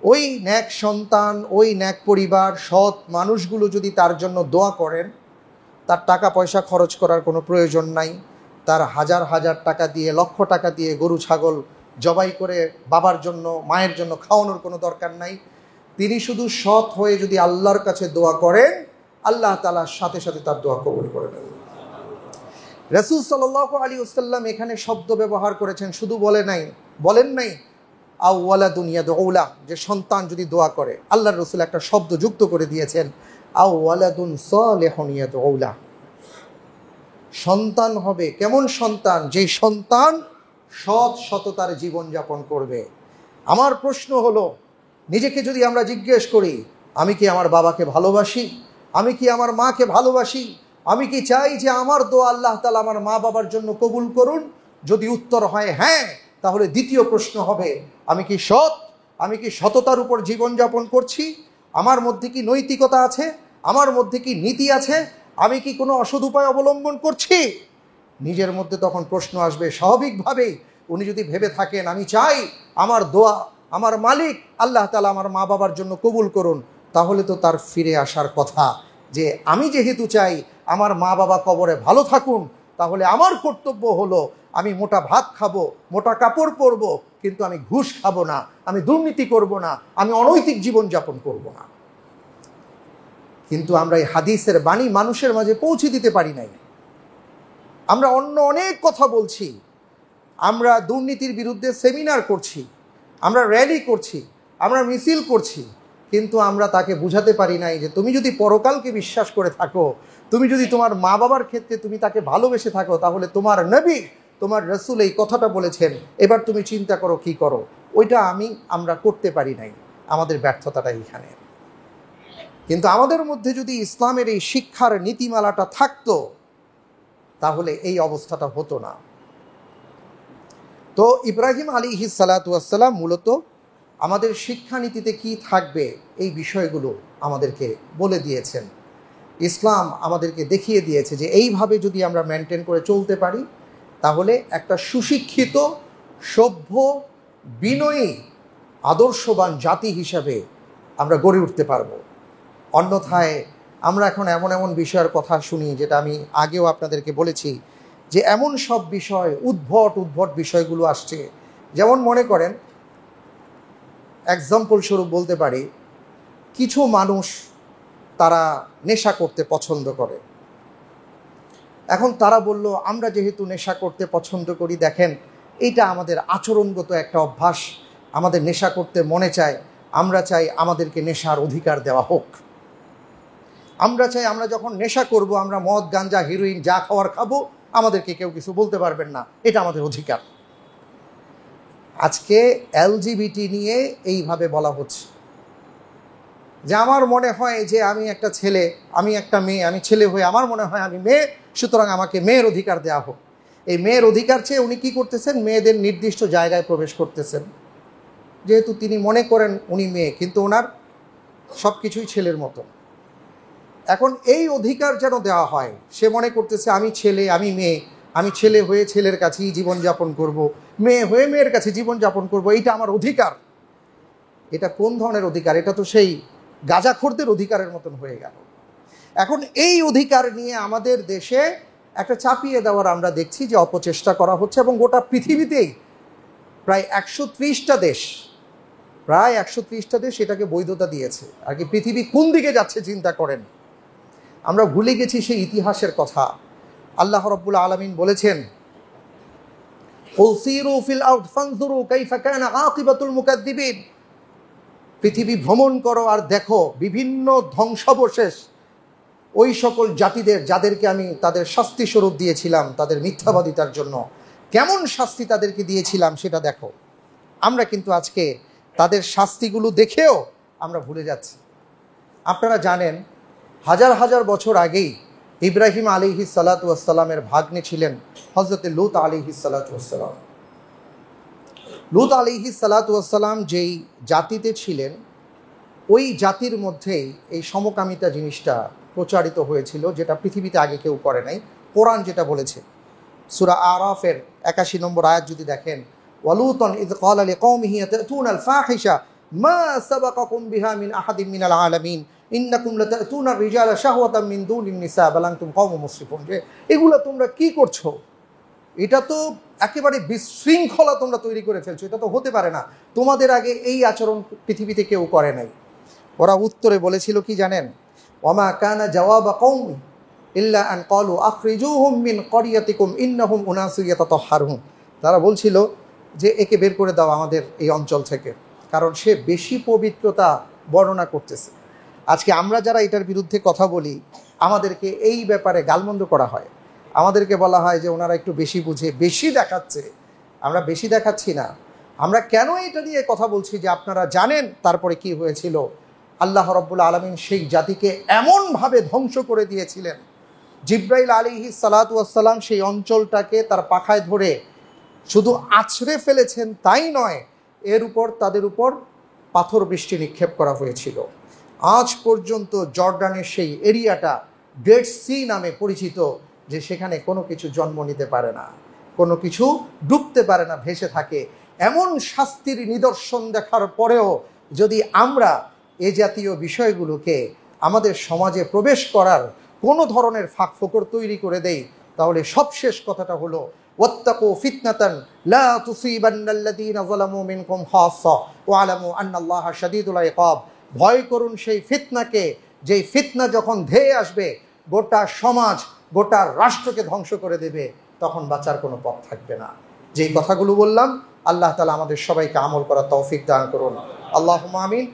ওই ন্যাক সন্তান, ওই ন্যাক পরিবার, সৎ মানুষগুলো যদি তার জন্য দোয়া করেন, তার টাকা পয়সা খরচ করার কোনো প্রয়োজন নাই, তার হাজার হাজার টাকা দিয়ে, লক্ষ টাকা দিয়ে গরু ছাগল জবাই করে বাবার জন্য মায়ের জন্য খাওয়ানোর কোনো দরকার নাই, তিনি শুধু সৎ হয়ে যদি আল্লাহর কাছে দোয়া করেন, আল্লাহ তাআলার সাথে সাথে তার দোয়া কবুল করে নেন। রাসূল সাল্লাল্লাহু আলাইহি ওয়াসাল্লাম এখানে শব্দ ব্যবহার করেছেন, শুধু বলেন নাই আও ওয়ালাদুন ইয়াদউ লাহ, যে সন্তান যদি দোয়া করে, আল্লাহর রাসূল একটা শব্দ যুক্ত করে দিয়েছেন আও ওয়ালাদুন সালিহুন ইয়াদউ লাহ, সন্তান হবে। কেমন সন্তান? যেই সন্তান সততার জীবনযাপন করবে। আমার প্রশ্ন হলো, নিজেকে যদি আমরা জিজ্ঞেস করি, আমি কি আমার বাবাকে ভালোবাসি? আমি কি আমার মাকে ভালোবাসি? আমি কি চাই যে আমার দোয়া আল্লাহ তাআলা আমার মা বাবার জন্য কবুল করুন? যদি উত্তর হয় হ্যাঁ, তাহলে দ্বিতীয় প্রশ্ন হবে, আমি কি সৎ? আমি কি সততার উপর জীবনযাপন করছি? আমার মধ্যে কি নৈতিকতা আছে? আমার মধ্যে কি নীতি আছে? আমি কি কোনো অসৎ উপায় অবলম্বন করছি? নিজের মধ্যে তখন প্রশ্ন আসবে স্বাভাবিকভাবেই। উনি যদি ভেবে থাকেন আমি চাই আমার দোয়া আমার মালিক আল্লাহ তাআলা আমার মা বাবার জন্য কবুল করুন, তাহলে তো তার ফিরে আসার কথা যে আমি যেহেতু চাই আমার মা বাবা কবরে ভালো থাকুন, তাহলে আমার কর্তব্য হলো আমি মোটা ভাত খাবো, মোটা কাপড় পরবো, কিন্তু আমি ঘুষ খাবো না, আমি দুর্নীতি করব না, আমি অনৈতিক জীবনযাপন করব না। কিন্তু আমরা এই হাদিসের বাণী মানুষের মাঝে পৌঁছে দিতে পারি নাই। আমরা অন্য অনেক কথা বলছি, আমরা দুর্নীতির বিরুদ্ধে সেমিনার করছি, আমরা র্যালি করছি, আমরা মিছিল করছি, কিন্তু আমরা তাকে বুঝাতে পারি নাই যে তুমি যদি পরকালকে বিশ্বাস করে থাকো, তুমি যদি তোমার মা বাবার ক্ষেত্রে তুমি তাকে ভালোবেসে থাকো, তাহলে তোমার নবী তোমার রাসূল এই কথাটা বলেছেন, এবার তুমি চিন্তা করো কি করো। ওইটা আমরা করতে পারি নাই, আমাদের ব্যর্থতাটা এইখানে। কিন্তু আমাদের মধ্যে যদি ইসলামের এই শিক্ষার নীতিমালাটা থাকতো, তাহলে এই অবস্থাটা হতো না। তো ইব্রাহিম আলাইহিস সালাতু ওয়াস সালাম মূলত আমাদের শিক্ষানীতিতে কি থাকবে এই বিষয়গুলো আমাদেরকে বলে দিয়েছেন। ইসলাম আমাদেরকে দেখিয়ে দিয়েছে যে এইভাবে যদি আমরা মেনটেন করে চলতে পারি, তাহলে একটা সুশিক্ষিত, সভ্য, বিনয়ী, আদর্শবান জাতি হিসাবে আমরা গড়ে উঠতে পারবো। অন্যথায় আমরা এখন এমন এমন বিষয়ের কথা শুনি, যেটা আমি আগেও আপনাদেরকে বলেছি, যে এমন সব বিষয় উদ্ভট বিষয়গুলো আসছে। যেমন মনে করেন, এক্সাম্পল স্বরূপ বলতে পারি, কিছু মানুষ তারা নেশা করতে পছন্দ করে। এখন তারা বলল, আমরা যেহেতু নেশা করতে পছন্দ করি, দেখেন এটা আমাদের আচরণগত একটা অভ্যাস, আমাদের নেশা করতে মনে চায়, আমরা চাই আমাদেরকে নেশার অধিকার দেওয়া হোক। আমরা চাই আমরা যখন নেশা করব, আমরা মদ, গাঞ্জা, হিরোইন যা খাওয়ার খাবো, আমাদেরকে কেউ কিছু বলতে পারবেন না, এটা আমাদের অধিকার। আজকে এলজিবিটি নিয়ে এইভাবে বলা হচ্ছে যে আমার মনে হয় যে আমি একটা ছেলে, আমি একটা মেয়ে, আমি ছেলে হয়ে আমার মনে হয় আমি মেয়ে, সুতরাং আমাকে মেয়ের অধিকার দেওয়া হোক। এই মেয়ের অধিকার চেয়ে উনি কী করতেছেন? মেয়েদের নির্দিষ্ট জায়গায় প্রবেশ করতেছেন, যেহেতু তিনি মনে করেন উনি মেয়ে, কিন্তু ওনার সব কিছুই ছেলের মতো। এখন এই অধিকার যেন দেওয়া হয়, সে মনে করতেছে আমি ছেলে, আমি মেয়ে, আমি ছেলে হয়ে ছেলের কাছেই জীবনযাপন করব, মেয়ে হয়ে মেয়ের কাছে জীবনযাপন করব, এইটা আমার অধিকার। এটা কোন ধরনের অধিকার? এটা তো সেই গাঁজাখোরদের অধিকারের মতন হয়ে গেল। এখন এই অধিকার নিয়ে আমাদের দেশে একটা চাপিয়ে দেওয়ার আমরা দেখছি যে অপচেষ্টা করা হচ্ছে, এবং গোটা পৃথিবীতেই প্রায় 130টা দেশ এটাকে বৈধতা দিয়েছে। আর কি পৃথিবী কোন দিকে যাচ্ছে চিন্তা করেন। আমরা ভুলে গেছি সেই ইতিহাসের কথা। আল্লাহ রাব্বুল আলামিন বলেছেন, উসিরু ফিল আরদ ফানজুরু কাইফা কানা আকিবাতুল মুকাদ্দিবিন। পৃথিবী ভ্রমণ করো আর দেখো বিভিন্ন ধ্বংসাবশেষ ওই সকল জাতিদের, যাদেরকে আমি তাদের শাস্তি স্বরূপ দিয়েছিলাম তাদের মিথ্যাবাদিতার জন্য, কেমন শাস্তি তাদেরকে দিয়েছিলাম সেটা দেখো। আমরা কিন্তু আজকে তাদের শাস্তিগুলো দেখেও আমরা ভুলে যাচ্ছি। আপনারা জানেন, হাজার হাজার বছর আগেই ইব্রাহিম আলাইহিস সালাতু ওয়াস সালামের ভাগ্নে ছিলেন হযরতে লূত আলাইহিস সালাতু ওয়াস সালাম। লূত আলাইহিস সালাতু ওয়াস সালাম যেই জাতিতে ছিলেন, ওই জাতির মধ্যেই এই সমকামিতা জিনিসটা প্রচারিত হয়েছিল, যেটা পৃথিবীতে আগে কেউ করে নাই। কোরআন যেটা বলেছে, সূরা আরাফের 81 নম্বর আয়াত যদি দেখেন, ওয়ালুতান ইয ক্বালা লিকওমিহি আতাতুনাল ফাহিশা মা সাবাকাকুম বিহা মিন আহাদিন মিনাল আলামিন ইন্নাকুম লাতাতুনার রিজালা শাহওয়াতাম মিন দুনিন নিসা বাল আনতুম কওমুম মুসরিফুন। যে এগুলো তোমরা কি করছো? এটা তো একেবারে বিশৃঙ্খলা তোমরা তৈরি করে ফেলছো, এটা তো হতে পারে না, তোমাদের আগে এই আচরণ পৃথিবীতে কেউ করে নাই। ওরা উত্তরে বলেছিল কি জানেন? ওয়ামা কানা জাওয়াবা কওমি ইল্লা আন ক্বালু আখরিজুহুম মিন ক্বরিয়াতিকুম ইন্নাহুম উনাসুন ইয়াতাতাহহারুন। তারা বলছিল যে একে বের করে দাও আমাদের এই অঞ্চল থেকে, কারণ সে বেশি পবিত্রতা বর্ণনা করতেছে। আজকে আমরা যারা এটার বিরুদ্ধে কথা বলি, আমাদেরকে এই ব্যাপারে গালমন্দ করা হয়, আমাদেরকে বলা হয় যে ওনারা একটু বেশি বুঝে, বেশি দেখাচ্ছে। আমরা বেশি দেখাচ্ছি না। আমরা কেন এটা নিয়ে কথা বলছি যে আপনারা জানেন তারপরে কি হয়েছিল। আল্লাহ রাব্বুল আলামিন সেই জাতিকে এমনভাবে ধ্বংস করে দিয়েছিলেন, জিব্রাইল আলাইহিস সালাতু ওয়াস সালাম সেই অঞ্চলটাকে তার পাখায় ধরে শুধু আছড়ে ফেলেছেন তাই নয়, তাদের উপর পাথর বৃষ্টি নিক্ষেপ করা হয়েছিল। আজ পর্যন্ত জর্ডানের সেই এরিয়াটা ডেড সি নামে পরিচিত, যে সেখানে কোনো কিছু জন্ম নিতে পারে না, কোনো কিছু ডুবতে পারে না, ভেসে থাকে। এমন শাস্তির নিদর্শন দেখার পরেও যদি আমরা এ জাতীয় বিষয়গুলোকে আমাদের সমাজে প্রবেশ করার কোনো ধরনের ফাঁকফোকর তৈরি করে দেই, তাহলে সবশেষ কথাটা হলো ওয়াত্তাকু ফিতনাতান লা তুসিবান্নাল্লাযীনা যালামু মিনকুম খাসসা ওয়া আলামু আন্নাল্লাহা শাদীদুল ইকাব। ভয় করুন সেই ফিতনাকে, যেই ফিতনা যখন ধেয়ে আসবে গোটা সমাজ, গোটা রাষ্ট্রকে ধ্বংস করে দেবে, তখন বাঁচার কোনো পথ থাকবে না। যেই কথাগুলো বললাম, আল্লাহ তাআলা আমাদের সবাইকে আমল করার তৌফিক দান করুন। আল্লাহুম্মা আমিন।